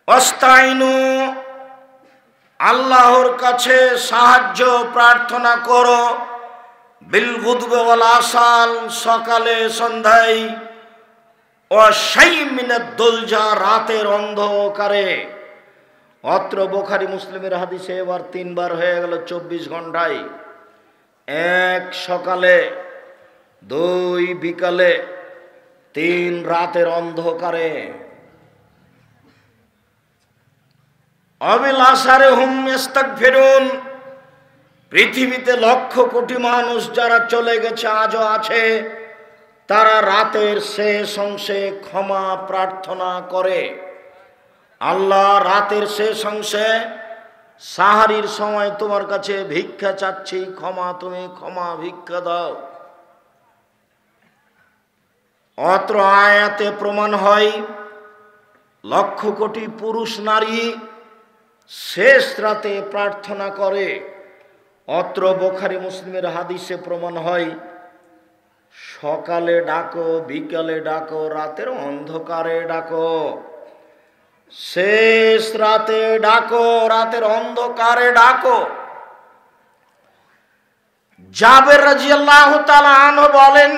ওয়াস্তাইনু, আল্লাহর কাছে সাহায্য প্রার্থনা করো, বিল গুদবি ওয়াল আসাল, সকালে সন্ধ্যায়, ও শাইইন মিনাদ দুলজা, রাতের অন্ধকারে। অত্র বুখারী মুসলিমের হাদিসে এবার 3 বার হয়ে গেল 24 ঘন্টায়। 1 সকালে, 2 বিকালে, 3 রাতের অন্ধকারে। অবিল আসারে হুম ইস্তাগফিরুন, পৃথিবীতে লক্ষ কোটি মানুষ যারা চলে গেছে আজও আছে, তারা রাতের শেষ অংশে ক্ষমা প্রার্থনা করে। আল্লাহ, রাতের শেষ অংশে সাহারির সময় তোমার কাছে ভিক্ষা চাচ্ছি, ক্ষমা, তুমি ক্ষমা ভিক্ষা দাও। অত্র আয়াতে প্রমাণ হয় লক্ষ কোটি পুরুষ নারী শেষ রাতে প্রার্থনা করে। অত্র বুখারী মুসলিমের হাদিসে প্রমাণ হয় সকালে ডাকো, বিকালে ডাকো, রাতের অন্ধকারে ডাকো। শেষ রাতে ডাকো, রাতের অন্ধকারে ডাকো। জাবের রাদিয়াল্লাহু তাআলা আনহু বলেন,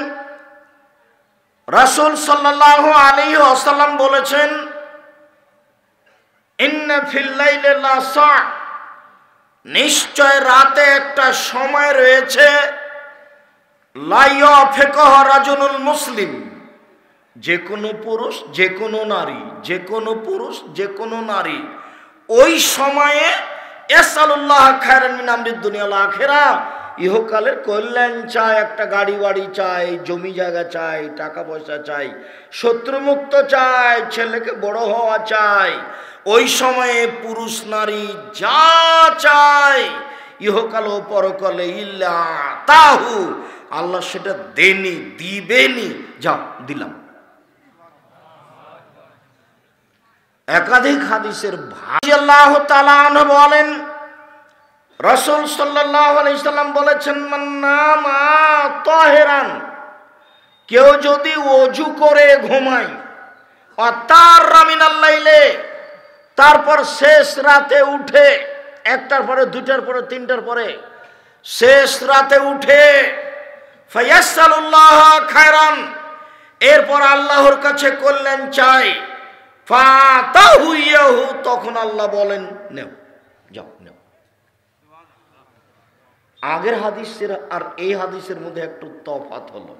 রাসূল সাল্লাল্লাহু আলাইহি ওয়াসাল্লাম বলেছেন, ইন্না ফিল লাইলি লাসা, নিশ্চয় রাতে একটা সময় রয়েছে, লা ইয়াফিকুহু রাজুলুল মুসলিম, যে কোনো পুরুষ, যে কোনো নারী, যে কোনো পুরুষ, যে কোনো নারী ওই সময়ে ইয়াসালুল্লাহ খায়রান মিন আমরিদ দুনিয়া ওয়াল আখিরা, ইহকালের কল্যাণ চায়, একটা গাড়ি বাড়ি চাই, জমি জায়গা চাই, টাকা পয়সা চাই, শত্রুমুক্ত চাই, ছেলেকে বড় হওয়া চাই। ওই সময়ে পুরুষ নারী যা চায় ইহকাল ও পরকালে, ইল্লা তাহু, আল্লাহ সেটা দেনি, দিবেনি। যা দিলাম। একাধিক হাদিসের ভাই আল্লাহ তাআলা আনহু বলেন, রাসূল সাল্লাল্লাহু আলাইহি সাল্লাম বলেছেন, মান নামা তাহিরান, কেউ যদি ওযু করে ঘুমায়, আতারা মিনাল লাইলে, তারপর শেষ রাতে উঠে, 1টার পরে, 2টার পরে, 3টার পরে শেষ রাতে উঠে, ফায়াসালুল্লাহ খায়রান, এরপর আল্লাহর কাছে কল্যাণ চাই, ফাতাহু ইয়াহু, তখন আল্লাহ বলেন নেও, যাও নেও। আগের হাদিসের আর এই হাদিসের মধ্যে একটু তফাৎ হলো।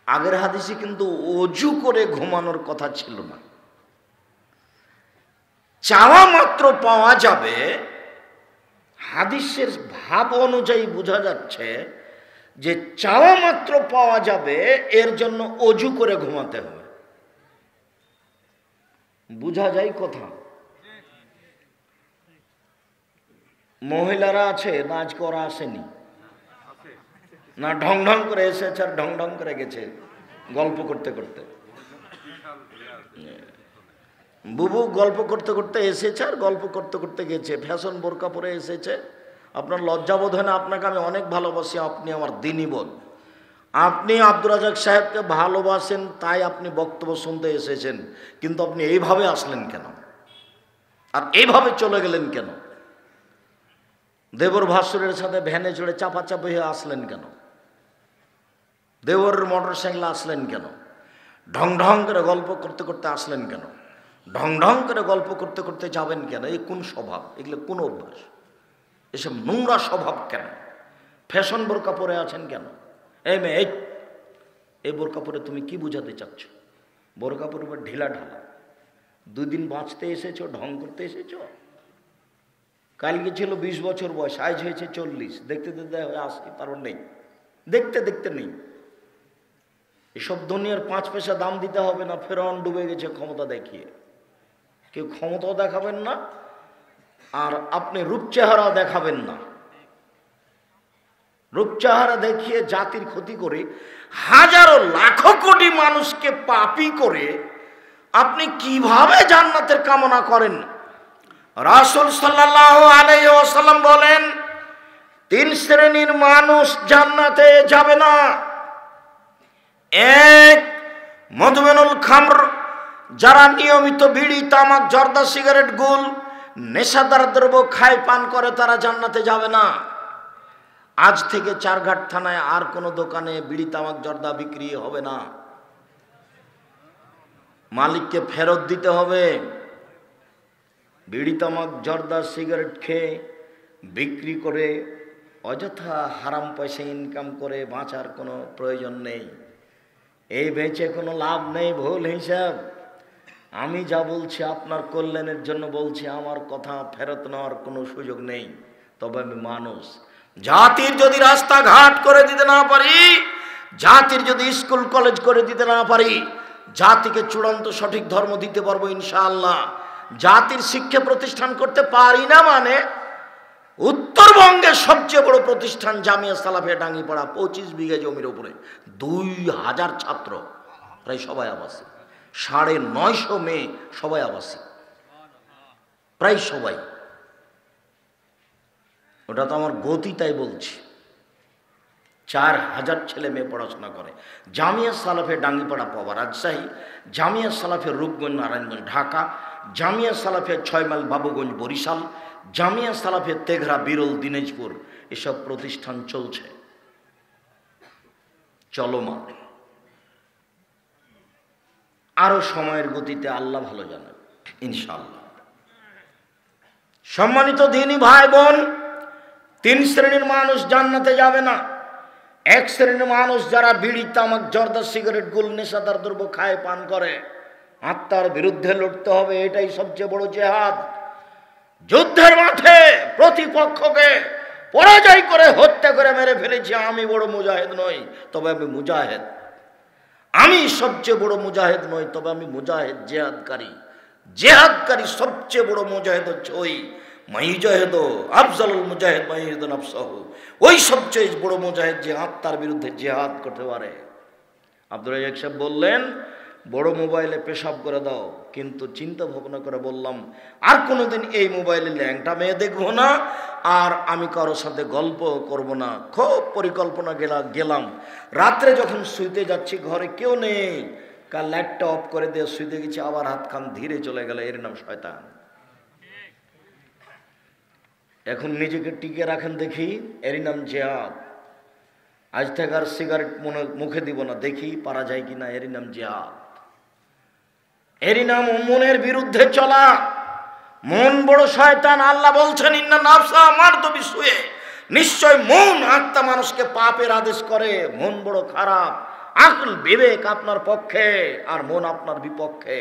আগের হাদিসে কিন্তু ওযু করে ঘুমানোর কথা ছিল না, চাওয়া মাত্র পাওয়া যাবে। হাদিসের ভাব অনুযায়ী বোঝা যাচ্ছে যে চাওয়া মাত্র পাওয়া যাবে, এর জন্য ওযু করে ঘুমাতে হবে। বোঝা যায় কথা? মহিলারা আছে না আজকে? ওরা আসেনি না? ঢং ঢং করে এসেছে আর ঢং ঢং করে গেছে গল্প করতে করতে। বুবু গল্প করতে করতে এসেছে আর গল্প করতে করতে গেছে, ফ্যাশন বোরকা পরে এসেছে। আপনার লজ্জাবোধ হয় না? আপনাকে আমি অনেক ভালোবাসি, আপনি আমার দিনী বোন। আপনি আব্দুর রাজ্জাক সাহেবকে ভালোবাসেন, তাই আপনি বক্তব্য শুনতে এসেছেন, কিন্তু আপনি এইভাবে আসলেন কেন? আর এইভাবে চলে গেলেন কেন? দেবর ভাসুরের সাথে ভ্যানে চড়ে চাপাচাপি হয়ে আসলেন কেন? দেবরের মোটর সাইকেলে আসলেন কেন? ঢং ঢং করে গল্প করতে করতে আসলেন কেন? ঢং ঢং করে গল্প করতে করতে যাবেন কেন? এই কোন স্বভাব? এগুলো কোন অভ্যাস? এসব নোংরা স্বভাব কেন? ফ্যাশন বোরকা পরে আছেন কেন? এই মেয়ে, এই বোরকা পরে তুমি কি বুঝাতে চাচ্ছ? বোরকা পরে ঢিলা ঢালা, 2 দিন বাঁচতে এসেছো, ঢং করতে এসেছো? কালকে ছিল 20 বছর বয়স, আজ হয়েছে 40, দেখতে দেখতে আসি, তারপর নেই, দেখতে দেখতে নেই। এসব দুনিয়ার 5 পয়সা দাম দিতে হবে না। ফেরাউন ডুবে গেছে ক্ষমতা দেখিয়ে, কেউ ক্ষমতাও দেখাবেন না, আর আপনি রূপ চেহারাও দেখাবেন না। রূপ চেহারা দেখিয়ে জাতির ক্ষতি করে, হাজারো লাখো কোটি মানুষকে পাপী করে আপনি কিভাবে জান্নাতের কামনা করেন? রাসূল সাল্লাল্লাহু আলাইহি ওয়াসাল্লাম বলেন, 3 শ্রেণীর মানুষ জান্নাতে যাবে না। 1, মদমেনুল খামর, যারা নিয়মিত বিড়ি, তামাক, জর্দা, সিগারেট, গুল, নেশাদার দ্রব্য খায়, পান করে, তারা জান্নাতে যাবে না। আজ থেকে চারঘাট থানায় আর কোনো দোকানে বিড়ি, তামাক, জর্দা বিক্রি হবে না। মালিককে ফেরত দিতে হবে। বিড়ি, তামাক, জর্দা, সিগারেট খেয়ে বিক্রি করে অযথা হারাম পয়সা ইনকাম করে বাঁচার কোনো প্রয়োজন নেই। এই বেঁচে কোনো লাভ নেই, ভুল হিসাব। আমি যা বলছি আপনার কল্যাণের জন্য বলছি, আমার কথা ফেরত নেওয়ার কোনো সুযোগ নেই। তবে আমি মানুষ, জাতির যদি রাস্তাঘাট করে দিতে না পারি, জাতির যদি স্কুল কলেজ করে দিতে না পারি, জাতিকে চূড়ান্ত সঠিক ধর্ম দিতে পারবো ইনশাআল্লাহ। জাতির শিক্ষা প্রতিষ্ঠান করতে পারি না মানে উত্তরবঙ্গের সবচেয়ে বড় প্রতিষ্ঠান জামিয়া সালাফিয়া ডাঙ্গিপাড়া, 25 বিঘা জমির উপরে 2000 ছাত্র, প্রায় সবাই আবাসী, 950 মেয়ে সবাই আবাসী, প্রায় সবাই। ওটা তো আমার গতি, তাই বলছি। 4000 ছেলে মেয়ে পড়াশোনা করে। জামিয়া সালাফে ডাঙ্গিপাড়া পাওয়া রাজশাহী, জামিয়া সালাফে রূপগঞ্জ নারায়ণগঞ্জ ঢাকা, জামিয়া সালাফে 6 মাইল বাবুগঞ্জ বরিশাল, জামিয়া সালাফে তেঘরা বিরল দিনাজপুর, এসব প্রতিষ্ঠান চলছে, চলমান। আরো সময়ের গতিতে আল্লাহ ভালো জানেন ইনশাআল্লাহ। সম্মানিত দিনী ভাই বোন, 3 শ্রেণীর মানুষ জান্নাতে যাবে না। 1 শ্রেণীর মানুষ যারা বিড়ি, তামাক, জর্দা, সিগারেট, গুল, নেশাদার দ্রব্য খায়, পান করে। আত্মার বিরুদ্ধে লড়তে হবে, এটাই সবচেয়ে বড় জেহাদ। যুদ্ধের মাঠে প্রতিপক্ষকে পরাজয় করে হত্যা করে মেরে ফেলেছি, আমি বড় মুজাহিদ নই, তবে আমি মুজাহিদ। আমি সবচেয়ে বড় মুজাহিদ নই, তবে আমি মুজাহিদ, জেহাদকারী। জেহাদকারী সবচেয়ে বড় মুজাহিদ হচ্ছে ওই মাইজাহিদ আফজালুল মুজাহিদ মাইজাহিদ নাফসাহু, ওই সবচেয়ে বড় মুজাহিদ যে আত্মার বিরুদ্ধে জেহাদ করতে পারে। আব্দুর রাজ্জাক সাহেব বললেন, বড় মোবাইলে পেশাব করে দাও, কিন্তু চিন্তা ভাবনা করে বললাম আর কোনোদিন এই মোবাইলে ল্যাংটা মেয়ে দেখবো না, আর আমি কারোর সাথে গল্প করব না। খুব পরিকল্পনা গেলাম। রাত্রে যখন শুইতে যাচ্ছি, ঘরে কেউ নেই, কাল লাইটটা অফ করে দিয়ে শুইতে গেছি, আবার হাত খান ধীরে চলে গেল। এর নাম শয়তান। এখন নিজেকে টিকে রাখেন দেখি, এরই নাম জিহাদ। আজ থেকে আর সিগারেট মুখে দিব না, দেখি পারা যায় কিনা, এরই নাম জিহাদ। এরই নাম মনের বিরুদ্ধে চলা। মন বড় শয়তান। আল্লাহ বলছেন, ইন্না নাফসা মারদু বিসুয়ে, নিশ্চয় মন, আত্মা মানুষকে পাপের আদেশ করে। মন বড় খারাপ। আকল, বিবেক আপনার পক্ষে আর মন আপনার বিপক্ষে।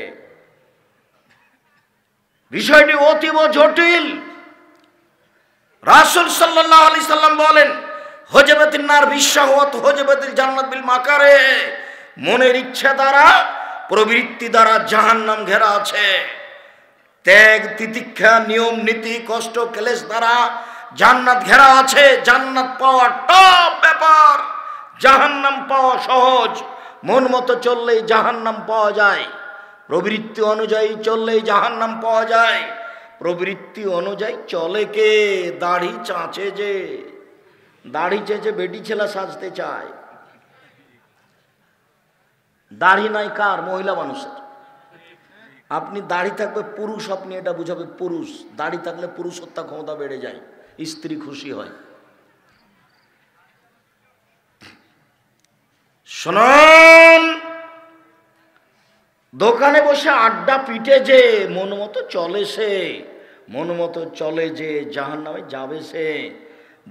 বিষয়টি অতীব জটিল। রাসূল সাল্লাল্লাহু আলাইহি সাল্লাম বলেন, হজবাতিন নার বিশাহওয়াত হজবাতিল জান্নাত বিল মাকারে, মনের ইচ্ছা দ্বারা, প্রবৃত্তি দ্বারা জাহান্নাম ঘেরা আছে। ত্যাগ, তিতিক্ষা, নিয়ম নীতি, কষ্ট, ক্লেশ দ্বারা জান্নাত ঘেরা আছে। জান্নাত পাওয়া টপ ব্যাপার, জাহান্নাম পাওয়া সহজ। মন মতো চললেই জাহান্নাম পাওয়া যায়, প্রবৃত্তি অনুযায়ী চললেই জাহান্নাম পাওয়া যায়। প্রবৃত্তি অনুযায়ী চলে কে? দাড়ি চাঁচে যে, দাড়ি চেঁচে বেটি ছেলে সাজতে চায়। দাড়ি নাই কার? মহিলা মানুষের। আপনি দাড়ি থাকবে পুরুষ, আপনি এটা বুঝাবে পুরুষ। দাড়ি থাকলে পুরুষত্ব ক্ষমতা বেড়ে যায়, স্ত্রী খুশি হয়। শুনুন, দোকানে বসে আড্ডা পিটে যে মন মতো চলে সে, মন মতো চলে যে জাহান্নামে যাবে সে।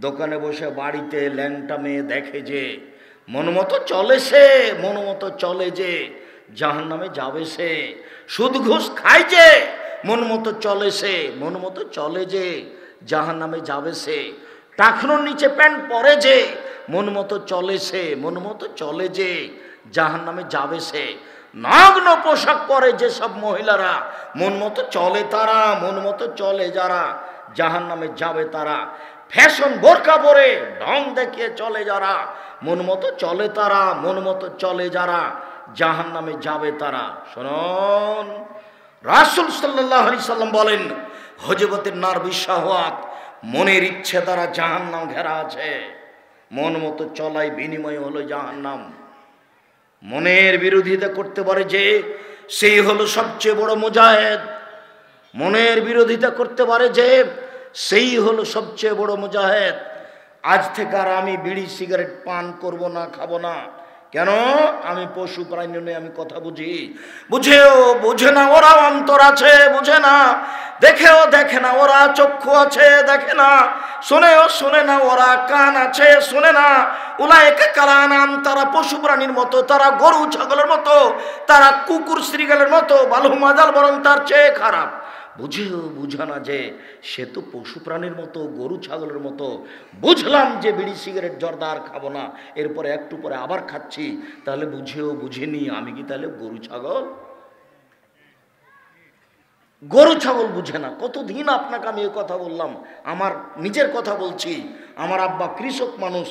দোকানে বসে বাড়িতে ল্যাংটা মেয়ে দেখে যে, মন মতো চলে সে, মন মতো চলে যে জাহান্নামে যাবে সে। সুদ ঘুষ খায় যে, মন মতো চলে সে, মন মতো চলে যে জাহান্নামে যাবে সে। টাকনোর নিচে প্যান্ট পরে যে, মন মতো চলে সে, মন মতো চলে যে জাহান্নামে যাবে সে। নগ্ন পোশাক পরে যেসব মহিলারা, মন মতো চলে তারা, মন মতো চলে যারা জাহান্নামে যাবে তারা। ফ্যাশন বোরকা পরে ঢং দেখিয়ে চলে যারা, মন মতো চলে তারা, মন মতো চলে যারা জাহান্নামে যাবে তারা। শুনুন, রাসূল সাল্লাল্লাহু আলাইহি সাল্লাম বলেন, হজবতের নার বিশাহওয়াত, মনের ইচ্ছে দ্বারা জাহান্নাম ঘেরা আছে। মন মতো চলাই বিনিময় হলো জাহান্নাম। মনের বিরোধিতা করতে পারে যে, সেই হলো সবচেয়ে বড় মুজাহিদ। মনের বিরোধিতা করতে পারে যে সেই হলো সবচেয়ে বড় মুজাহিদ। আজ থেকে আর আমি বিড়ি সিগারেট পান করব না, খাবো না। কেন? আমি পশু প্রাণী নই, আমি কথা বুঝি। বুঝেও বুঝে না, ওরা অন্তর আছে বুঝে না, দেখেও দেখে না, ওরা চক্ষু আছে দেখে না, শোনেও শোনে না, ওরা কান আছে শোনে না। উলাইকা কাল আনআম, তারা পশু প্রাণীর মতো, তারা গরু ছাগলের মতো, তারা কুকুর শ্রীগালের মতো, বালহুম আযাল, বরং তার চেয়ে খারাপ। বুঝেও বুঝে না যে সে তো পশু প্রাণীর মতো, গরু ছাগলের মতো। বুঝলাম যে বিড়ি সিগারেট জর্দা আর খাবো না, এরপরে একটু পরে আবার খাচ্ছি, তাহলে বুঝেও বুঝিনি আমি কি তাহলে গরু ছাগল? গরু ছাগল বুঝে না। কতদিন আপনাকে আমি এই কথা বললাম, আমার নিজের কথা বলছি। আমার আব্বা কৃষক মানুষ,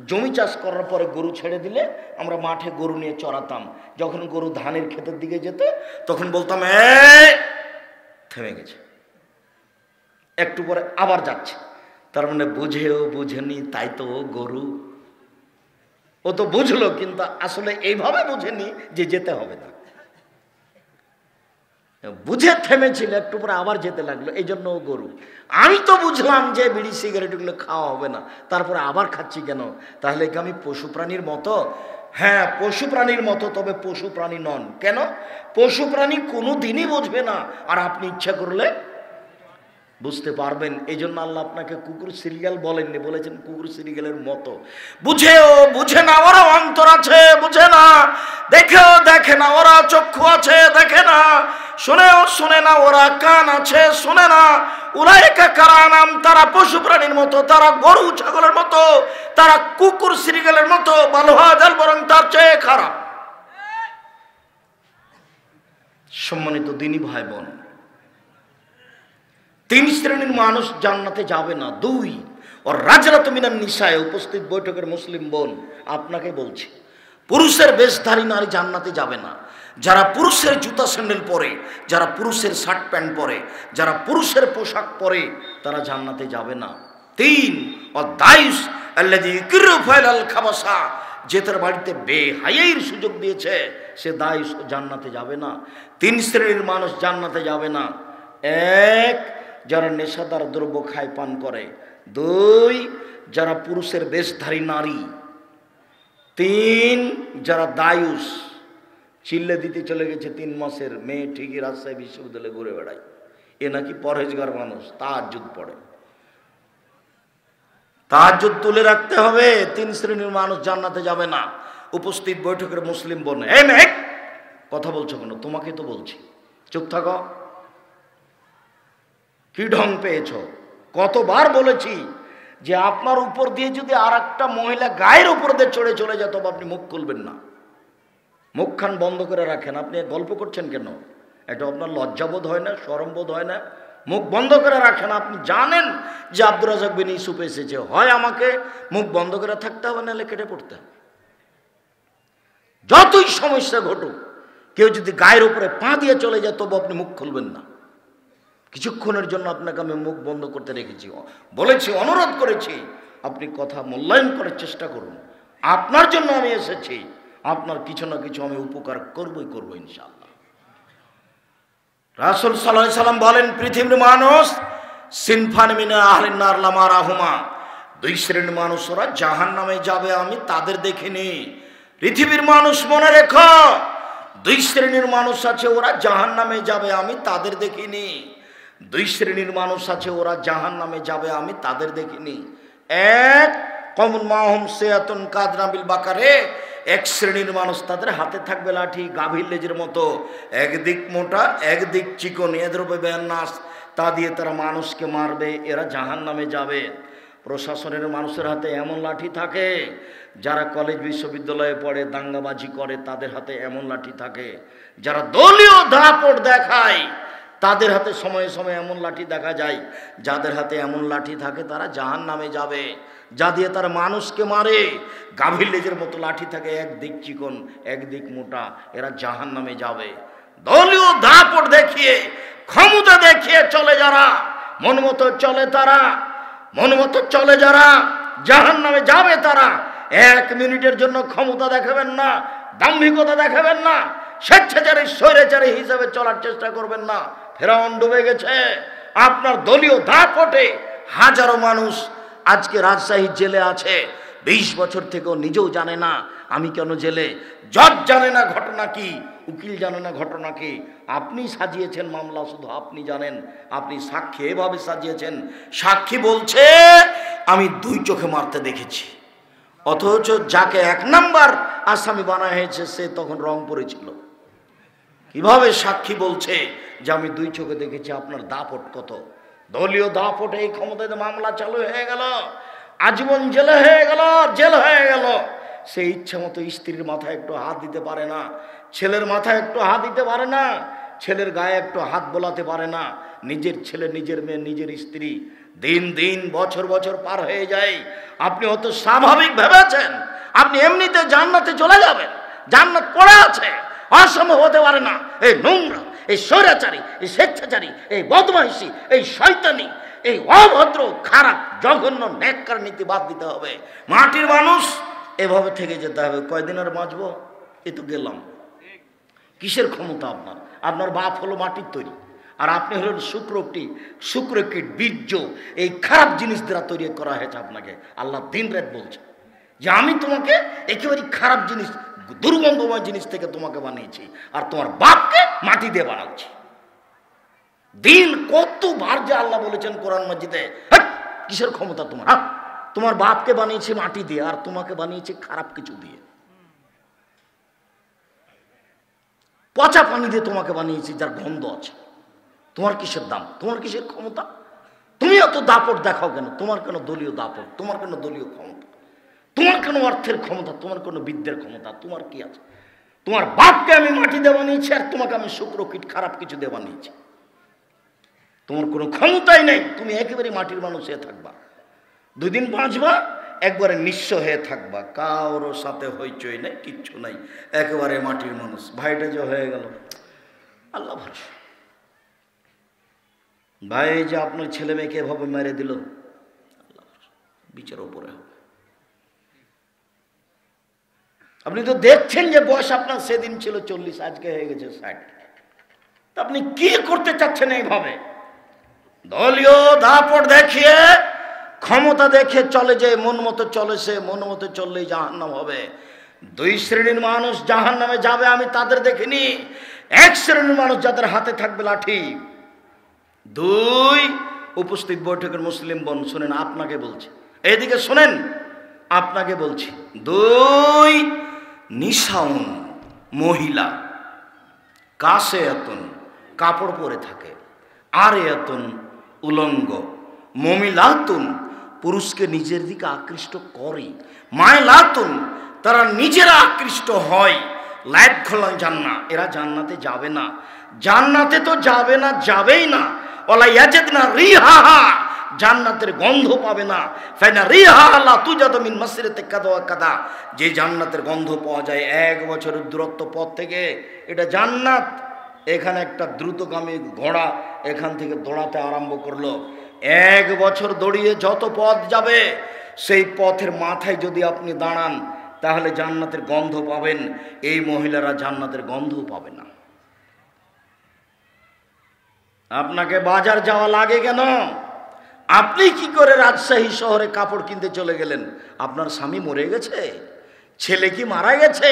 জমি চাষ করার পরে গরু ছেড়ে দিলে আমরা মাঠে গরু নিয়ে চড়াতাম। যখন গরু ধানের ক্ষেতের দিকে যেত তখন বলতাম থেমে গেছে, একটু পরে আবার যাচ্ছে। তার মানে বুঝেও বুঝেনি, তাই তো গরু। ও তো বুঝলো কিন্তু আসলে এইভাবে বুঝেনি যে যেতে হবে না, বুঝে থেমেছিল, একটু পরে আবার যেতে লাগলো, এই জন্য ও গরু। আমি তো বুঝলাম যে বিড়ি সিগারেটগুলো খাওয়া হবে না, তারপরে আবার খাচ্ছি কেন? তাহলে কি আমি পশু প্রাণীর মতো? হ্যাঁ, পশু প্রাণীর মতো, তবে পশু প্রাণী নন। কেন? পশু প্রাণী কোনো দিনই বুঝবে না, আর আপনি ইচ্ছা করলে বুঝতে পারবেন। এই জন্য আল্লাহ আপনাকে কুকুর সিরিয়াল বলেননি, বলেছেন কুকুর সিরিয়ালের মতো। বুঝেও বুঝে না, ওরা অন্তর আছে বুঝে না, দেখেও দেখে না, ওরা চক্ষু আছে দেখে না, শুনেও শুনে না, ওরা কান আছে শুনে না। উলাইকা কাল আনআম, তারা পশু প্রাণীর মতো, তারা গরু ছাগলের মতো, তারা কুকুর সিরিয়ালের মতো, বালহুম আযাল, বরং তার চেয়ে খারাপ। সম্মানিত দিনী ভাই বোন, 3 শ্রেণীর মানুষ জান্নাতে যাবে না। 2, ওর রাজরাত মিনান নিসায়ে, উপস্থিত বৈঠকের মুসলিম বোন আপনাকে বলছি, পুরুষের বেশধারী নারী জান্নাতে যাবে না। যারা পুরুষের জুতা স্যান্ডেল পরে, যারা পুরুষের শার্ট প্যান্ট পরে, যারা পুরুষের পোশাক পরে, তারা জান্নাতে যাবে না। 3, ওর দায়ুস আল্লাযী ইউকিরু ফাইলাল খাবাসা, যে তার বাড়িতে বেহায়াইর সুযোগ দিয়েছে সে দায়ুস জান্নাতে যাবে না। 3 শ্রেণীর মানুষ জান্নাতে যাবে না। 1, যারা নেশাদার দ্রব্য খায় পান করে। 2, যারা পুরুষের বেশধারী নারী। 3, যারা দায়ুস, চিল্লে দিতে চলে গেছে 3 মাসের মেয়ে, ঠিকই রাজশাহী বিশ্ববিদ্যালয়ে ঘুরে বেড়ায়, এ নাকি পরহেজগার মানুষ, তাহাজ্জুদ পড়ে। তাহাজ্জুদ তুলে রাখতে হবে। 3 শ্রেণীর মানুষ জান্নাতে যাবে না। উপস্থিত বৈঠকের মুসলিম বোন, এই মেয়ে কথা বলছো কেন? তোমাকে তো বলছি, চুপ থাকো। কি ঢং পেয়েছ? কতবার বলেছি যে আপনার উপর দিয়ে যদি আর একটা মহিলা গায়ের উপর দিয়ে চড়ে চলে যায় তবে আপনি মুখ খুলবেন না, মুখখান বন্ধ করে রাখেন। আপনি গল্প করছেন কেন? এটা আপনার লজ্জাবোধ হয় না, শরমবোধ হয় না? মুখ বন্ধ করে রাখেন। আপনি জানেন যে আব্দুর রাজ্জাক বিন ইউসুফ এসেছে, হয় আমাকে মুখ বন্ধ করে থাকতে হবে, নাহলে কেটে পড়তে হবে। যতই সমস্যা ঘটুক, কেউ যদি গায়ের উপরে পা দিয়ে চলে যায় তবু আপনি মুখ খুলবেন না। কিছুক্ষণের জন্য আপনাকে আমি মুখ বন্ধ করতে রেখেছি, বলেছি, অনুরোধ করেছি, আপনি কথা মূল্যায়ন করার চেষ্টা করুন। আপনার জন্য আমি এসেছি, আপনার কিছু না কিছু আমি উপকার করবই করব ইনশাআল্লাহ। রাসূল সাল্লাল্লাহু আলাইহি সাল্লাম বলেন, পৃথিবীর মানুষ সিনফান মিন আহলিন নার লা মারাহুমা, 2 শ্রেণীর মানুষ, ওরা জাহান্নামে যাবে, আমি তাদের দেখিনি। পৃথিবীর মানুষ মনে রেখো, 2 শ্রেণীর মানুষ আছে, ওরা জাহান্নামে যাবে, আমি তাদের দেখিনি। 2 শ্রেণীর মানুষ আছে, ওরা জাহান্নামে যাবে, আমি তাদের দেখিনি। 1, কওমুন মাহুম সিয়াতুন কাদরাবিল বাকারে, 1 শ্রেণীর মানুষ, তাদের হাতে থাকবে লাঠি গাভীর লেজের মতো, একদিক মোটা একদিক চিকন, এদ্রবে বেন্নাস, তা দিয়ে তারা মানুষকে মারবে, এরা জাহান্নামে যাবে। প্রশাসনের মানুষের হাতে এমন লাঠি থাকে, যারা কলেজ বিশ্ববিদ্যালয়ে পড়ে দাঙ্গাবাজি করে তাদের হাতে এমন লাঠি থাকে, যারা দলীয় দাপট দেখায় তাদের হাতে সময়ে সময়ে এমন লাঠি দেখা যায়। যাদের হাতে এমন লাঠি থাকে তারা জাহান্নামে যাবে। যা দিয়ে তারা মানুষকে মারে, গাভীর লেজের মতো লাঠি থাকে, একদিক চিকন একদিক মোটা, এরা জাহান্নামে যাবে। দলীয় দাপট দেখিয়ে, ক্ষমতা দেখিয়ে চলে যারা, মন মতো চলে তারা, মন মতো চলে যারা, জাহান্নামে যাবে তারা। 1 মিনিটের জন্য ক্ষমতা দেখাবেন না, দাম্ভিকতা দেখাবেন না, স্বেচ্ছাচারী স্বৈরাচারী হিসাবে চলার চেষ্টা করবেন না। ফেরাউন ডুবে গেছে আপনার দলীয় দাপটে। হাজারো মানুষ আজকে রাজশাহী জেলে আছে, 20 বছর থেকেও নিজেও জানে না আমি কেন জেলে। জজ জানে না ঘটনা কি, উকিল জানে না ঘটনা কি। আপনি সাজিয়েছেন মামলা, শুধু আপনি জানেন। আপনি সাক্ষী এভাবে সাজিয়েছেন, সাক্ষী বলছে আমি 2 চোখে মারতে দেখেছি, অথচ যাকে 1 নাম্বার আসামি বানা হয়েছে সে তখন রংপুরে ছিল। কিভাবে সাক্ষী বলছে যে আমি 2 চোখে দেখেছি? আপনার দাপট কত! দলীয় দাপটে এই ক্ষমতায় মামলা চালু হয়ে গেল, আজীবন জেলে হয়ে গেল, জেল হয়ে গেল। সে ইচ্ছা মতো স্ত্রীর মাথায় একটু হাত দিতে পারে না, ছেলের মাথায় একটু হাত দিতে পারে না, ছেলের গায়ে একটু হাত বোলাতে পারে না। নিজের ছেলে, নিজের মেয়ে, নিজের স্ত্রী, দিন দিন বছর বছর পার হয়ে যায়। আপনি অত স্বাভাবিক ভেবেছেন আপনি এমনিতে জান্নাতে চলে যাবেন? জান্নাত পড়ে আছে, অসম্ভব হতে পারে না। এই নোংরা, এই স্বৈরাচারী, এই স্বেচ্ছাচারী, এই বদমাইশি, এই শয়তানি, এই অভদ্র, খারাপ, জঘন্য, নেককার নীতি বাদ দিতে হবে। মাটির মানুষ এভাবে থেকে যেতে হবে। কয়দিন আর বাঁচবো? এ তো গেলাম। কিসের ক্ষমতা আপনার? আপনার বাপ হলো মাটির তৈরি, আর আপনি হলেন শুক্রকীট, বীর্য, এই খারাপ জিনিস দ্বারা তৈরি করা হয়েছে আপনাকে। আল্লাহ দিন রাত বলছে যে আমি তোমাকে একেবারে খারাপ জিনিস, দুর্গন্ধময় জিনিস থেকে তোমাকে বানিয়েছি, আর তোমার বাপকে মাটি দিয়ে বানাচ্ছি। দিন কতবার যে আল্লাহ বলেছেন কোরআন মাজিদে, কিসের ক্ষমতা তোমার? তোমার বাপকে বানিয়েছি মাটি দিয়ে, আর তোমাকে বানিয়েছি খারাপ কিছু দিয়ে। পচা পানি দিয়ে তোমাকে বানিয়েছি যার গন্ধ আছে। তোমার কিসের দাম? তোমার কিসের ক্ষমতা? তুমি এত দাপট দেখাও কেন? তোমার কেন দলীয় দাপট? তোমার কেন দলীয় ক্ষমতা? তোমার কেন অর্থের ক্ষমতা? তোমার কেন বিদ্যের ক্ষমতা? তোমার কি আছে? তোমার বাপকে আমি মাটি দিয়ে বানিয়েছি, আর তোমাকে আমি শুক্রকীট, খারাপ কিছু দিয়ে বানিয়েছি। তোমার কোনো ক্ষমতাই নেই। তুমি একেবারে মাটির মানুষ হয়ে থাকবা, 2 দিন বাঁচবা, একবারে নিঃস্ব হয়ে থাকবা, কারো সাথে হইচই নেই, কিচ্ছু নাই, একেবারে মাটির মানুষ। ভাইটা যে হয়ে গেল, আল্লাহ ভরসা। ভাই যে আপনার ছেলে মেয়েকে এভাবে মেরে দিল, আল্লাহ ভরসা, বিচার উপরে হবে। আপনি তো দেখছেন যে বয়স আপনার সেদিন ছিল 40, আজকে হয়ে গেছে 60। তা আপনি কি করতে চাচ্ছেন এইভাবে? দলীয় দাপট দেখিয়ে, ক্ষমতা দেখে চলে যে মন মতো চলে, সে মন মতো চললেই জাহান্নাম হবে। 2 শ্রেণীর মানুষ জাহান্নামে যাবে, আমি তাদের দেখিনি। 1 শ্রেণীর মানুষ যাদের হাতে থাকবে লাঠি। 2 উপস্থিত বৈঠকের মুসলিম বোন শুনেন, আপনাকে বলছি, এইদিকে শুনেন, আপনাকে বলছি। 2 নিশাউন মহিলা, কাশে এতন কাপড় পরে থাকে, আর এতন উলঙ্গ, মমিলাতুন পুরুষকে নিজের দিকে আকৃষ্ট করে, মায়লাতুন তারা নিজেরা আকৃষ্ট হয়, লাইট খোলান জান্নাত, এরা জান্নাতে যাবে না। জান্নাতে তো যাবে না, যাবেই না। ওলা ইয়াজিদনা রিহাহা, জান্নাতের গন্ধ পাবে না। ফাইনা রিহা লা তুজাদু মিন মাসরিতি কাদা ওয়া কাদা, যে জান্নাতের গন্ধ পাওয়া যায় 1 বছরের দূরত্ব পথ থেকে, এটা জান্নাত। এখানে একটা দ্রুতগামী ঘোড়া এখান থেকে দৌড়াতে আরম্ভ করলো। 1 বছর দৌড়িয়ে যত পথ যাবে, সেই পথের মাথায় যদি আপনি দাঁড়ান, তাহলে জান্নাতের গন্ধ পাবেন। এই মহিলারা জান্নাতের গন্ধও পাবে না। আপনাকে বাজার যাওয়া লাগে কেন? আপনি কি করে রাজশাহী শহরে কাপড় কিনতে চলে গেলেন? আপনার স্বামী মরে গেছে, ছেলে কি মারা গেছে,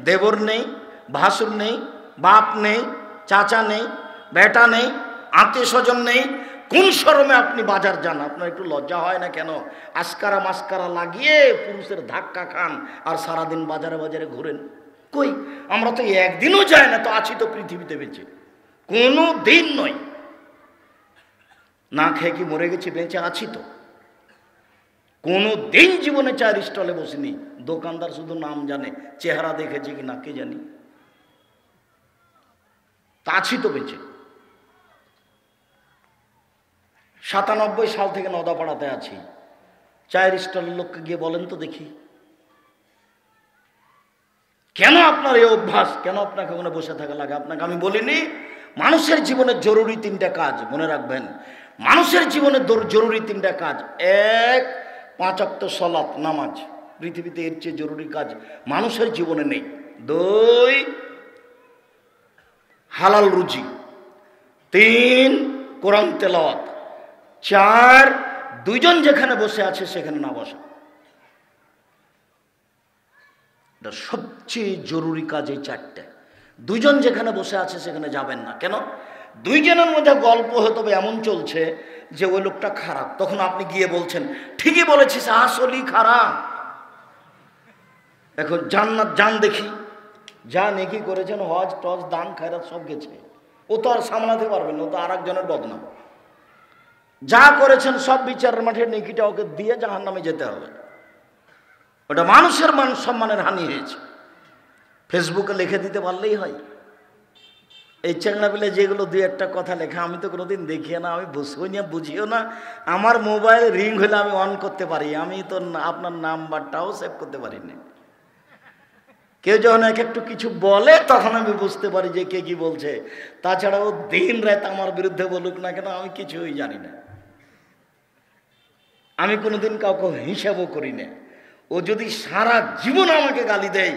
দেবর নেই, ভাসুর নেই, বাপ নেই, চাচা নেই, বেটা নেই, আত্মীয় স্বজন নেই, কোন শরমে আপনি বাজার যান? আপনার একটু লজ্জা হয় না কেন? আস্কারা মাস্কারা লাগিয়ে পুরুষের ধাক্কা খান, আর সারাদিন বাজারে বাজারে ঘুরেন। কই, আমরা তো একদিনও যাই না, তো আছি তো পৃথিবীতে বেঁচে, কোনো দিন নয়। না খেয়ে কি মরে গেছি? বেঁচে আছি তো। কোনো দিন জীবনে 4 স্টলে বসিনি, দোকানদার শুধু নাম জানে, চেহারা দেখেছে কি না কে জানি, তা আছি তো বেঁচে। 97 সাল থেকে নদাপাড়াতে আছি। 4 স্টলের লোককে গিয়ে বলেন তো দেখি, কেন আপনার এই অভ্যাস? কেন আপনাকে ওখানে বসে থাকা লাগে? আপনাকে আমি বলিনি? মানুষের জীবনে জরুরি 3টা কাজ মনে রাখবেন। মানুষের জীবনে জরুরি 3টা কাজ। 1, 5 ওয়াক্ত সালাত নামাজ। পৃথিবীতে এর চেয়ে জরুরি কাজ মানুষের জীবনে নেই। 2, হালাল রুজি, 3 কোরআন তেলাওয়াত, 4 দুইজন যেখানে বসে আছে সেখানে না বসা। এটা সবচেয়ে জরুরি কাজ এই 4টে। দুইজন যেখানে বসে আছে সেখানে যাবেন না। কেন? দুইজনের মধ্যে গল্প হয়তো এমন চলছে যে ওই লোকটা খারাপ, তখন আপনি গিয়ে বলছেন ঠিকই বলেছিস, আসলেই খারাপ, এখন জান্নাত জান দেখি, যা নেকি করেছেন, হজ টজ দান খায়রাত সব গেছে, ও তো আর সামলাতে পারবেন না, ও তো আর একজনের বদনাম। যা করেছেন সব বিচারের মাঠে নেকিটা ওকে দিয়ে জাহান্নামে যেতে হবে। ওটা মানুষের মান সম্মানের হানি হয়েছে। ফেসবুকে লিখে দিতে পারলেই হয়। এই চ্যাংড়া পেলে যেগুলো 2-1টা কথা লেখা, আমি তো কোনোদিন দেখিও না, আমি বুঝবই না, বুঝিও না। আমার মোবাইল রিং হলে আমি অন করতে পারি, আমি তো আপনার নাম্বারটাও সেভ করতে পারি না। কেউ যখন একটু কিছু বলে তখন আমি বুঝতে পারি যে কে কি বলছে। তাছাড়া ও দিন রাত আমার বিরুদ্ধে বলুক না কেন, আমি কিছুই জানি না। আমি কোনোদিন কাউকে হিসাবও করি না। ও যদি সারা জীবন আমাকে গালি দেয়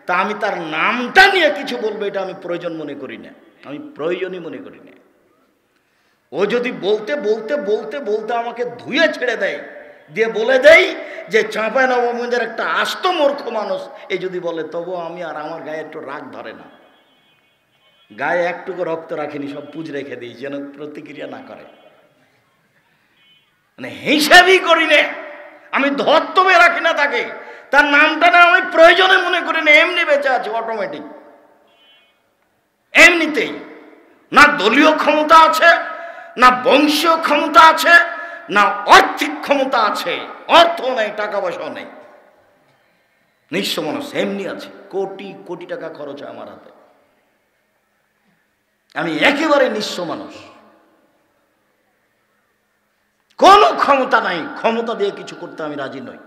তা আমি তার নামটা নিয়ে কিছু বলবো এটা আমি প্রয়োজন মনে করি না, আমি প্রয়োজনই মনে করি না। ও যদি বলতে বলতে বলতে বলতে আমাকে ধুয়ে ছেড়ে দেয়, দিয়ে বলে দেয় যে চাঁপাইনবাবগঞ্জের একটা আস্ত মূর্খ মানুষ, এই যদি বলে, তবু আমি আর আমার গায়ে একটু রাগ ধরে না। গায়ে একটুকু রক্ত রাখিনি, সব পুজ রেখে দিই যেন প্রতিক্রিয়া না করে। মানে হিসাবই করি না, আমি ধর্তব্যে রাখি না তাকে, তার নামটা না আমি প্রয়োজনে মনে করি না, এমনি বেঁচে আছে অটোমেটিক, এমনিতেই। না দলীয় ক্ষমতা আছে, না বংশীয় ক্ষমতা আছে, না আর্থিক ক্ষমতা আছে, অর্থ নেই, টাকা পয়সাও নেই, নিঃস্ব মানুষ এমনি আছে। কোটি কোটি টাকা খরচ হয় আমার হাতে, আমি একেবারে নিঃস্ব মানুষ, কোনো ক্ষমতা নাই, ক্ষমতা দিয়ে কিছু করতে আমি রাজি নই।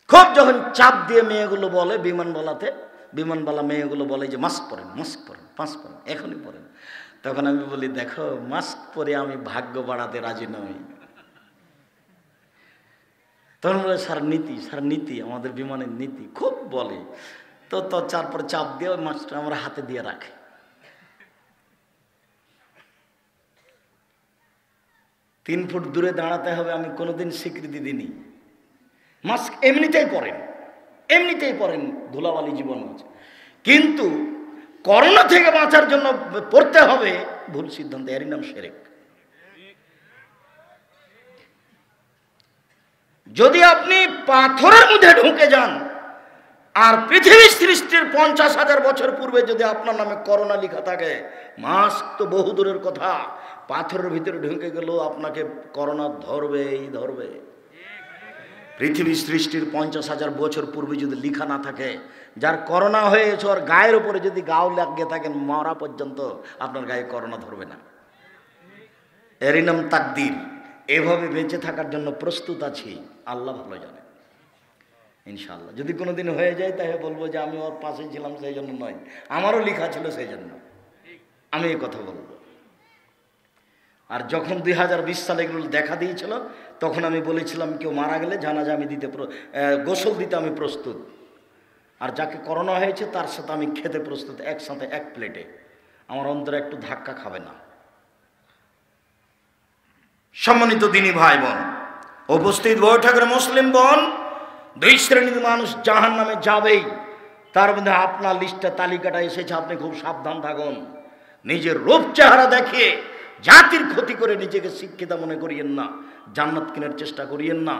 খুব যখন চাপ দিয়ে মেয়েগুলো বলে, বিমানবালা মেয়েগুলো বলে যে মাস্ক পরেন, মাস্ক পরেন, মাস্ক পরেন, এখনই পরেন, তখন আমি বলি দেখো, মাস্ক পরে আমি ভাগ্য বাড়াতে রাজি নই। তখন বলে স্যার নীতি, স্যার নীতি, আমাদের বিমানের নীতি, খুব বলে। তো তারপরে চাপ দিয়ে ওই মাস্কটা আমার হাতে দিয়ে রাখে। তিন ফুট দূরে দাঁড়াতে হবে, আমি কোনোদিন স্বীকৃতি দিইনি। মাস্ক এমনিতেই পরেন, ধুলাবালি জীবন আছে, কিন্তু করোনা থেকে বাঁচার জন্য পড়তে হবে, ভুল সিদ্ধান্ত, এরই নাম শিরক। যদি আপনি পাথরের মধ্যে ঢুকে যান আর পৃথিবীর সৃষ্টির 50,000 বছর পূর্বে যদি আপনার নামে করোনা লেখা থাকে, মাস্ক তো বহু দূরের কথা, পাথরের ভিতরে ঢুকে গেলেও আপনাকে করোনা ধরবেই ধরবে। পৃথিবীর সৃষ্টির 50,000 বছর পূর্বে যদি লেখা না থাকে, যার করোনা হয়েছে ওর গায়ের উপরে যদি গাও লাগিয়ে থাকেন, মরা পর্যন্ত আপনার গায়ে করোনা ধরবে না। এরই নাম তাকদীর। এভাবে বেঁচে থাকার জন্য প্রস্তুত আছি, আল্লাহ ভালো জানে। ইনশাআল্লাহ যদি কোনোদিন হয়ে যায় তাহলে বলবো যে আমি ওর পাশে ছিলাম সেই জন্য নয়, আমারও লেখা ছিল সেই জন্য আমি এই কথা বলবো। আর যখন 2020 সালে এগুলো দেখা দিয়েছিল, তখন আমি বলেছিলাম কেউ মারা গেলে জানাজা আমি দিতে, গোসল দিতে আমি প্রস্তুত, আর যাকে করোনা হয়েছে তার সাথে আমি খেতে প্রস্তুত, একসাথে এক প্লেটে, আমার অন্তরে একটু ধাক্কা খাবে না। সম্মানিত দিনী ভাই বোন, উপস্থিত বৈঠকের মুসলিম বোন, 2 শ্রেণীর মানুষ জাহান্নামে যাবেই, তার মধ্যে আপনার লিস্টে তালিকাটা এসেছে, আপনি খুব সাবধান থাকুন। নিজের রূপ চেহারা দেখিয়ে জাতির ক্ষতি করে নিজেকে শিক্ষিত মনে করিয়েন না, জান্নাত কেনার চেষ্টা করিয়েন না।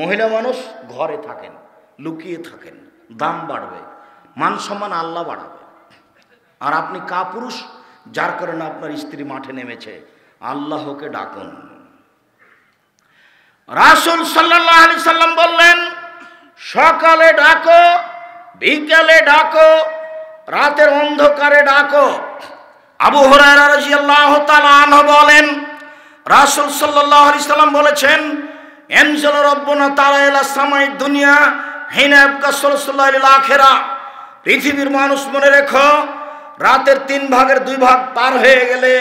মহিলা মানুষ ঘরে থাকেন, লুকিয়ে থাকেন, দাম বাড়বে, মান সম্মান আল্লাহ বাড়াবে। আর আপনি কাপুরুষ, যার কারণে আপনার স্ত্রী মাঠে নেমেছে, আল্লাহকে ডাকুন। রাসূল সাল্লাল্লাহু আলাইহি সাল্লাম বললেন, সকালে ডাকো, বিকেলে ডাকো, রাতের অন্ধকারে ডাকো। আবু হুরায়রা রাদিয়াল্লাহু তাআলা আনহু বলেন, রাসূল সাল্লাল্লাহু আলাইহি সাল্লাম বলেছেন, ইয়ানজিলু রাব্বুনা তাআলা ইলা সামাই দুনিয়া হিনা ইয়াবকা সুলসুল্লাহ ইল আখিরা। পৃথিবীর মানুষ মনে রেখো, রাতের 3 ভাগের 2 ভাগ পার হয়ে গেলে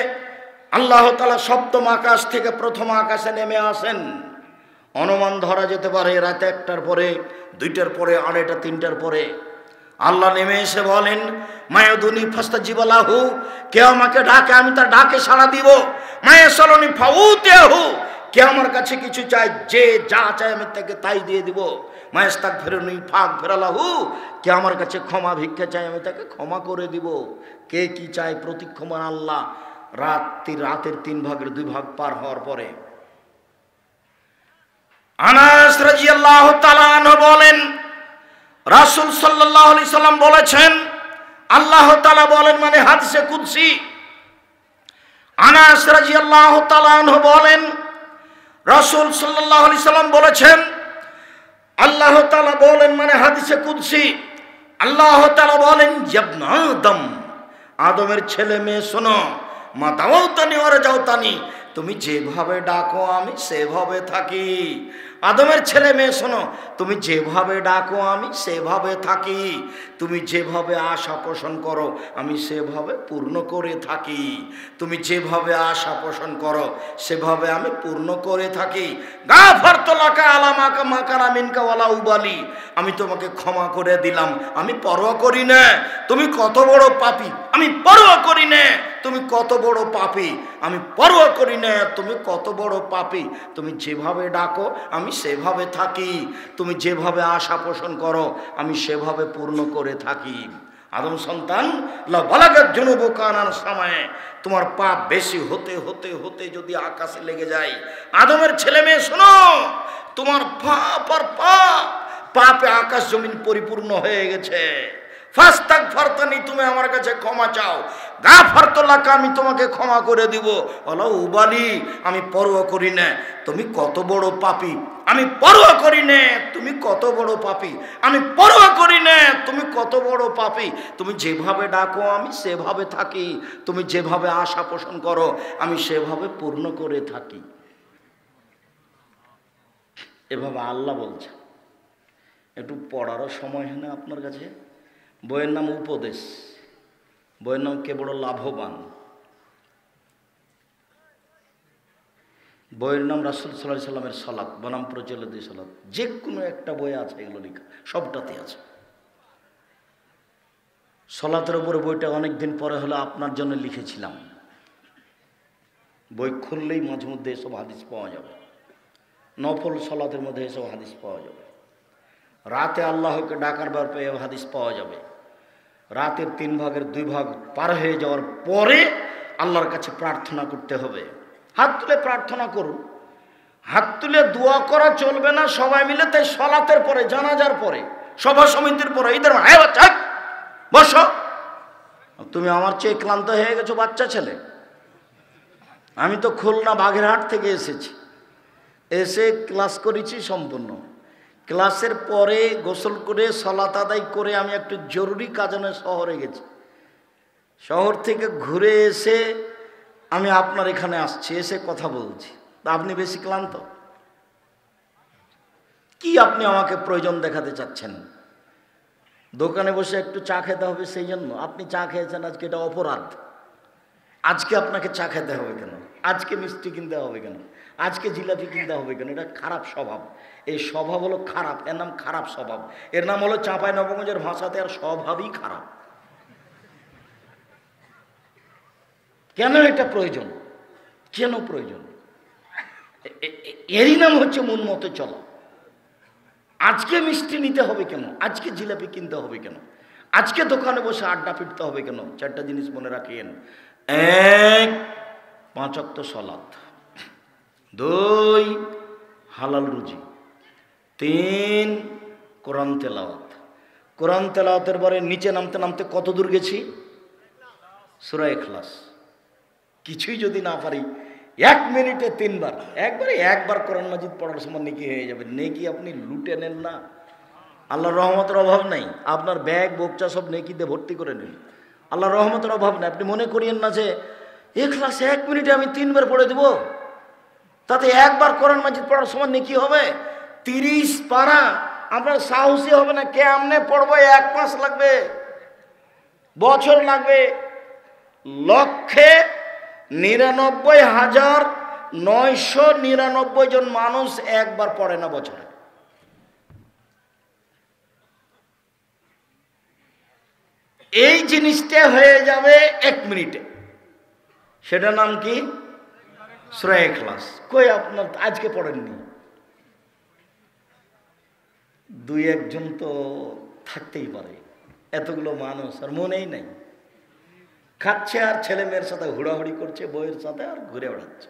আল্লাহ তাআলা সপ্তম আকাশ থেকে প্রথম আকাশে নেমে আসেন। অনুমান ধরা যেতে পারে রাতে 1টার পরে, 2টার পরে, 2:30, 3টার পরে। আল্লাহ নেমে এসে বলেন, মায়াদুনি ফাস্তাজিবা লাহু, কেউ আমাকে ডাকে আমি তার ডাকে সাড়া দিব। মায়াসালুনি ফাউতিহু, কেউ আমার কাছে কিছু চায়, যে যা চায় আমি তাকে তাই দিয়ে দিব। মায়াস্তাগফিরুনি ফাগফির লাহু, কেউ আমার কাছে ক্ষমা ভিক্ষা চায় আমি তাকে ক্ষমা করে দিব। কে কি চায় প্রতিক্ষমান আল্লাহ। রাতের 3 ভাগের 2 ভাগ পার হওয়ার পরে আনাস রাদিয়াল্লাহু তাআলা আনহু বলেন, রাসূল সাল্লাল্লাহু আলাইহি সাল্লাম বলেছেন, আল্লাহ তাআলা বলেন, মানে হাদিসে কুদসি। আনাস রাদিয়াল্লাহু তাআলা আনহু বলেন, রাসূল সাল্লাল্লাহু আলাইহি সাল্লাম বলেছেন, আল্লাহ তাআলা বলেন, মানে হাদিসে কুদসি, আল্লাহ তাআলা বলেন, ইবনে আদম, আদমের ছেলে মেয়ে শোনো, মা দাওতানি ওয়া রাজাউতানি, তুমি যেভাবে ডাকো আমি সেভাবে থাকি। আদমের ছেলে মেয়ে শোনো, তুমি যেভাবে ডাকো আমি সেভাবে থাকি। তুমি যেভাবে আশা পোষণ করো আমি সেভাবে পূর্ণ করে থাকি। তুমি যেভাবে আশা পোষণ করো সেভাবে আমি পূর্ণ করে থাকি। গাফারতু লাকা আলা মা কানা মিনকা ওয়ালা উবালি, আমি তোমাকে ক্ষমা করে দিলাম, আমি পরোয়া করি না তুমি কত বড় পাপী, আমি পরোয়া করি না তুমি কত বড় পাপী, আমি পরোয়া করি না তুমি কত বড় পাপী। তুমি যেভাবে ডাকো আমি সেভাবে থাকি। তুমি যেভাবে আশা পোষণ করো আমি সেভাবে পূর্ণ করে থাকি। আদম সন্তান, লা বালাগাত যুনুবুকা আনার সময়, তোমার পাপ বেশি হতে হতে হতে যদি আকাশে লেগে যায়, আদমের ছেলে মেয়ে শোনো, তোমার পাপ আর পাপে আকাশ জমিন পরিপূর্ণ হয়ে গেছে। ফাস্তাগফারতানি, তুমি আমার কাছে ক্ষমা চাও, গাফারতু লাকা, আমি তোমাকে ক্ষমা করে দিব। ওয়ালা উবালি, আমি পরোয়া করি না তুমি কত বড় পাপী, আমি পরোয়া করি না তুমি কত বড় পাপী, আমি পরোয়া করি না তুমি কত বড় পাপী। তুমি যেভাবে ডাকো আমি সেভাবে থাকি। তুমি যেভাবে আশা পোষণ করো আমি সেভাবে পূর্ণ করে থাকি। এভাবে আল্লাহ বলছে। একটু পড়ারও সময় হয় না আপনার কাছে? বইয়ের নাম উপদেশ, বইয়ের নাম কে বড় লাভবান, বইয়ের নাম রাসূল সাল্লাল্লাহু আলাইহি সাল্লামের সালাত বনাম প্রচলিত সালাত। যে কোনো একটা বই আছে, এগুলো লেখা সবটাতে আছে। সালাতের উপরে বইটা অনেক দিন পরে হলো আপনার জন্য লিখেছিলাম। বই খুললেই মাঝে মধ্যে এসব হাদিস পাওয়া যাবে। নফল সালাতের মধ্যে এসব হাদিস পাওয়া যাবে। রাতে আল্লাহকে ডাকার ব্যাপারে হাদিস পাওয়া যাবে। রাতের 3 ভাগের 2 ভাগ পার হয়ে যাওয়ার পরে আল্লাহর কাছে প্রার্থনা করতে হবে। হাত তুলে প্রার্থনা করুন। হাত তুলে দোয়া করা চলবে না সবাই মিলে, তাই সালাতের পরে, জানাজার পরে, সভা সমিতির পরে, ঈদের বাচ্চা বসো, তুমি আমার চেয়ে ক্লান্ত হয়ে গেছো বাচ্চা ছেলে। আমি তো খুলনা বাগেরহাট থেকে এসেছি, এসে ক্লাস করেছি সম্পূর্ণ। ক্লাসের পরে গোসল করে সালাত আদায় করে আমি একটু জরুরি কাজে শহরে গেছি। শহর থেকে ঘুরে এসে আমি আপনার এখানে আসছি, এসে কথা বলছি। তা আপনি বেশি ক্লান্ত? কি আপনি আমাকে প্রয়োজন দেখাতে চাচ্ছেন? দোকানে বসে একটু চা খেতে হবে সেই জন্য আপনি চা খেয়েছেন, আজকে এটা অপরাধ। আজকে আপনাকে চা খেতে হবে কেন? আজকে মিষ্টি কিনতে হবে কেন? আজকে জিলাপি কিনতে হবে কেন? এটা খারাপ স্বভাব। এই স্বভাব হলো খারাপ, এর নাম খারাপ স্বভাব। এর নাম হলো চাঁপাইনবাবগঞ্জের ভাষাতে আর স্বভাবই খারাপ। কেন এটা প্রয়োজন? কেন প্রয়োজন? এরই নাম হচ্ছে মন মতো চলা। আজকে মিষ্টি নিতে হবে কেন? আজকে জিলাপি কিনতে হবে কেন? আজকে দোকানে বসে আড্ডা ফিরতে হবে কেন? 4টা জিনিস মনে রাখেন। 1, 5 ওয়াক্ত সালাত, 2 হালাল রুজি, 3 কোরআন তেলাওয়াত। কোরআন তেলাওয়াতের পরে নিচে নামতে নামতে কত দূর গেছি? সূরা ইখলাস। কিছুই যদি না পারি 1 মিনিটে 3 বার, একবার কোরআন মাজিদ পড়ার সময় নেকি হয়ে যাবে। নেকি আপনি লুটে নেন না, আল্লাহর রহমতের অভাব নাই। আপনার ব্যাগ বোকচা সব নেকিতে ভর্তি করে নেন, আল্লাহর রহমতের অভাব নাই। আপনি মনে করিয়েন না যে ইখলাস 1 মিনিটে আমি 3 বার পড়ে দেব, তাতে একবার কোরআন মাজিদ পড়ার সময় নেকি হবে। 30 পারা আপনার সাহসী হবে না। কেমনে পড়বো? 1 মাস লাগবে, বছর লাগবে। 1,99,999 জন মানুষ একবার পড়ে না বছরে। এই জিনিসটা হয়ে যাবে 1 মিনিটে। সেটা নাম কি? সূরা ইখলাস। কই আপনার আজকে পড়েননি? 2-1 জন তো থাকতেই পারে, এতগুলো মানুষ আর মনেই নাই। খাচ্ছে আর ছেলে মেয়ের সাথে হুড়াহুড়ি করছে, বইয়ের সাথে আর ঘুরে বেড়াচ্ছে।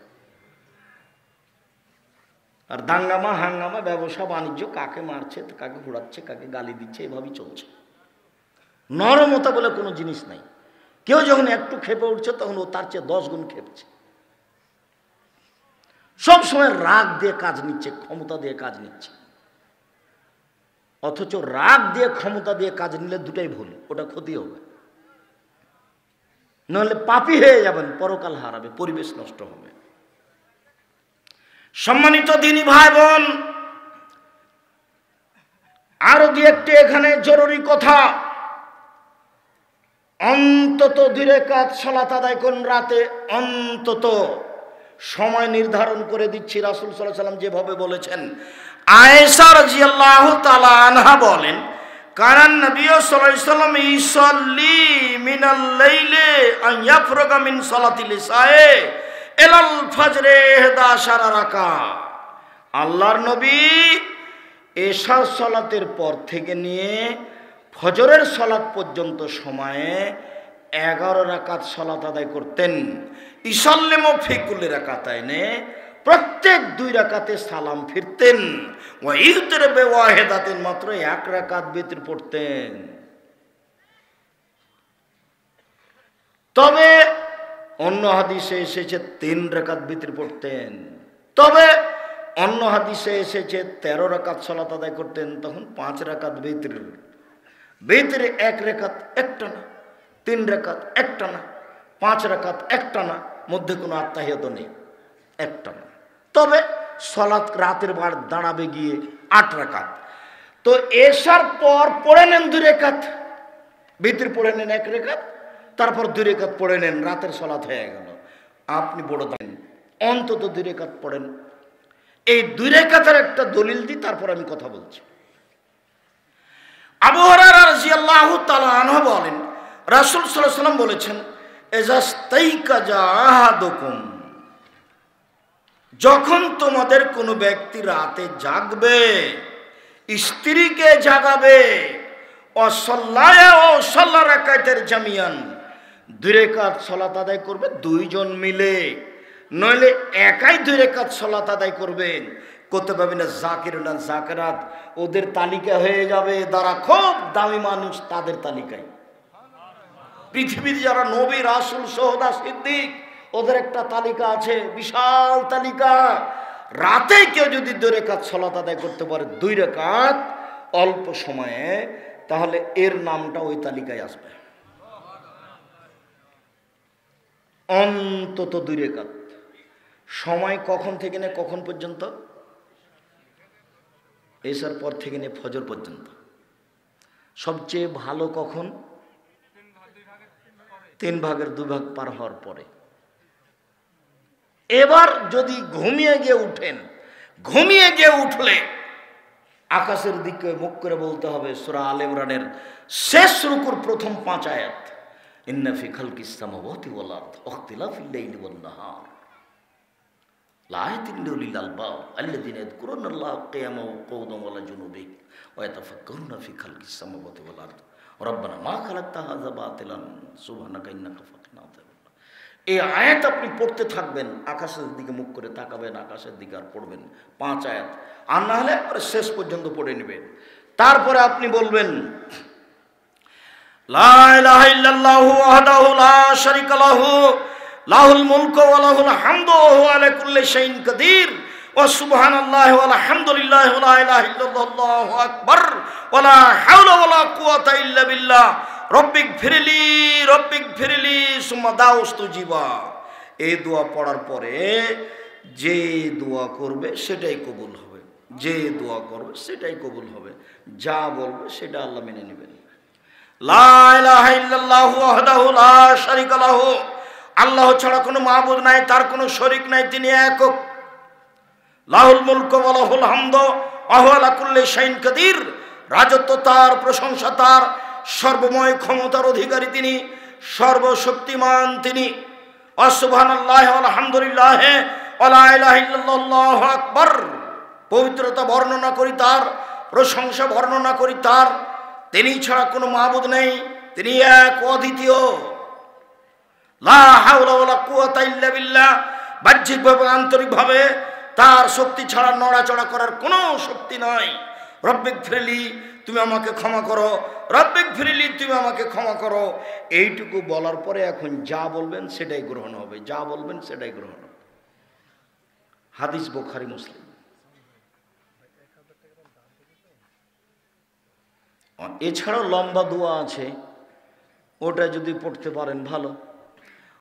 আর দাঙ্গামা হাঙ্গামা, ব্যবসা বাণিজ্য, কাকে মারছে, কাকে ঘোরাচ্ছে, কাকে গালি দিচ্ছে, এভাবেই চলছে। নরমতা বলে কোনো জিনিস নাই। কেউ যখন একটু খেপে উঠছে তখন ও তার চেয়ে 10 গুণ খেপছে। সবসময় রাগ দিয়ে কাজ নিচ্ছে, ক্ষমতা দিয়ে কাজ নিচ্ছে। অথচ রাগ দিয়ে ক্ষমতা দিয়ে কাজ নিলে দুটাই ভুল, ওটা ক্ষতি হবে। নাহলে পাপী হয়ে যাবেন, পরকাল হারাবে, পরিবেশ নষ্ট হবে। সম্মানিত দিনী ভাই বোন, আরো দুই একটি এখানে জরুরি কথা। অন্তত 2 রাকাত সালাত আদায় করুন রাতে, অন্তত। সময় নির্ধারণ করে দিচ্ছি, রাসূল সাল্লাল্লাহু আলাইহি ওয়াসাল্লাম যেভাবে বলেছেন। আয়েশা রাদিয়াল্লাহু তাআলা আনহা বলেন, কারণ নবী সাল্লাল্লাহু আলাইহি ওয়াসাল্লাম ইসাল্লি মিনাল লাইলি আন ইয়াফরুগা মিন সালাতিল ইশায়ে ইলাল ফজরে 11 রাকাত। আল্লাহর নবী এশার সালাতের পর থেকে নিয়ে ফজরের সালাত পর্যন্ত সময়ে 11 রাকাত সালাত আদায় করতেন। ইসাল্লিমু ফি কুল্লি রাকাতাইনে, প্রত্যেক 2 রাকাতে সালাম ফিরতেন। ওয়া ইউতির বিওয়াহিদাতিন, মাত্র 1 রাকাত বিতর পড়তেন। তবে অন্য হাদিসে এসেছে 3 রাকাত বিতর পড়তেন। তবে অন্য হাদিসে এসেছে 13 রাকাত সালাত আদায় করতেন, তখন 5 রাকাত বিতর। বিতরে 1 রাকাত একটানা, 3 রাকাত একটানা, 5 রাকাত একটানা, মধ্যে কোনো আত্তাহিয়াত নেই, একটানা। তবে সালাত রাতের বার দাঁড়াবে গিয়ে 8 রাকাত। তো এশার পর পড়ে নেন 2 রাকাত, বিতর পড়ে নেন 1 রাকাত, তারপর 2 রাকাত পড়ে নেন, রাতের সালাত হয়ে গেল। আপনি বড় দেন, অন্তত 2 রাকাত পড়েন। এই 2 রাকাতের একটা দলিল দিই, তারপর আমি কথা বলছি। আবু হুরায়রা রাদিয়াল্লাহু তাআলা আনহু বলেন, রাসূল সাল্লাল্লাহু আলাইহি ওয়াসাল্লাম বলেছেন, ইজাস্তাইকাজা আহাদুকুম, যখন তোমাদের কোনো ব্যক্তি রাতে জাগবে, স্ত্রীকে জাগাবে, অসাল্লায়া ও সাল্লা রাকাতের জামিয়ান, 2 রাকাত সালাত আদায় করবে 2 জন মিলে, নইলে একাই 2 রাকাত সালাত আদায় করবেন। করতে পারবে না জাকিরুনা জাকিরাত, ওদের তালিকা হয়ে যাবে, যারা খুব দামি মানুষ তাদের তালিকায়। পৃথিবীর যারা নবী, রাসূল, শুহাদা, সিদ্দিক, ওদের একটা তালিকা আছে, বিশাল তালিকা। রাতে কেউ যদি 2 রাকাত সালাত আদায় করতে পারে, 2 রাকাত অল্প সময়ে, তাহলে এর নামটা ওই তালিকায় আসবে। অন্তত 2 রাকাত। সময় কখন থেকে নিয়ে কখন পর্যন্ত? এশার পর থেকে নিয়ে ফজর পর্যন্ত। সবচেয়ে ভালো কখন? 3 ভাগের 2 ভাগ পার হওয়ার পরে। এবার যদি ঘুমিয়ে গিয়ে উঠেন, ঘুমিয়ে গিয়ে উঠলে আকাশের দিকে মুখ করে বলতে হবে সূরা আলে ইমরানের শেষ রুকুর প্রথম 5 আয়াত, ইন্না ফি খালকিস সামাওয়াতি ওয়াল আরদ ওয়াখতিলাফিল লাইলি ওয়ান নাহার লাআয়াতিন লিউলিল আলবাব আল্লাযীনা ইয়াযকুরুনাল্লাহা কিয়ামান ওয়া qu'udan ওয়া আলা জুনুবিহিম ওয়া ইয়াতাফাক্কারুনা ফি খালকিস সামাওয়াতি ওয়াল আরদ রব্বানা মা খালাকতা হাযা বাতিলান সুবহানাকা ইন্নাকা ফাকিনা আযাবান্নার। এই আয়াত আপনি পড়তে থাকবেন, আকাশের দিকে মুখ করে তাকাবেন, আকাশের দিকে আর পড়বেন 5 আয়াত, আর না হলে শেষ পর্যন্ত পড়ে নেবেন। তারপরে আপনি বলবেন, লা ইলাহা ইল্লাল্লাহু ওয়াহদাহু লা শারীকা লাহু লাহুল মুলকু ওয়া লাহুল হামদু ওয়া হুয়া আলা কুল্লি শাইইন কাদির ওয়া সুবহানাল্লাহি ওয়া আলহামদুলিল্লাহি ওয়া লা ইলাহা ইল্লাল্লাহু আল্লাহু আকবার ওয়া লা হাওলা ওয়া লা কুওয়াতা ইল্লা বিল্লাহ রব্বিক ফিরলি সুম্মা দাউস্তুজিবা। এই দোয়া পড়ার পরে যে দোয়া করবে সেটাই কবুল হবে, যে দোয়া করবে সেটাই কবুল হবে, যা বলবে সেটা আল্লাহ মেনে নেবেন। লা ইলাহা ইল্লাল্লাহু ওয়াহদাহু লা শারীকা লাহু, আল্লাহ ছাড়া কোনো মাবুদ নাই, তার কোনো শরীক নাই, তিনি একক। লাহুল মুলকু ওয়া লাহুল হামদু ওয়া হুয়া আলা কুল্লি শাইইন কাদির, রাজত্ব তার, প্রশংসা তার, সর্বময় ক্ষমতার অধিকারী তিনি, সর্বশক্তিমান তিনি। সুবহানাল্লাহ আলহামদুলিল্লাহ ওয়া লা ইলাহা ইল্লাল্লাহু আল্লাহু আকবার। পবিত্রতা বর্ণনা করি তার, প্রশংসা বর্ণনা করি তার। তিনি ছাড়া কোনো মাবুদ নেই, তিনি এক অদ্বিতীয়। লা হাওলা ওয়ালা কুওয়াতা ইল্লা বিল্লাহ। বাহ্যিকভাবে আন্তরিকভাবে তার শক্তি ছাড়া নড়াচড়া করার কোনো শক্তি নাই। রব্বিক ফিরলি, তুমি আমাকে ক্ষমা করো, রব্বিক ফিরলি, তুমি আমাকে ক্ষমা করো। এইটুকু বলার পরে এখন যা বলবেন সেটাই গ্রহণ হবে, যা বলবেন সেটাই গ্রহণ হবে। হাদিস বুখারী মুসলিম। এছাড়াও লম্বা দোয়া আছে, ওটা যদি পড়তে পারেন ভালো।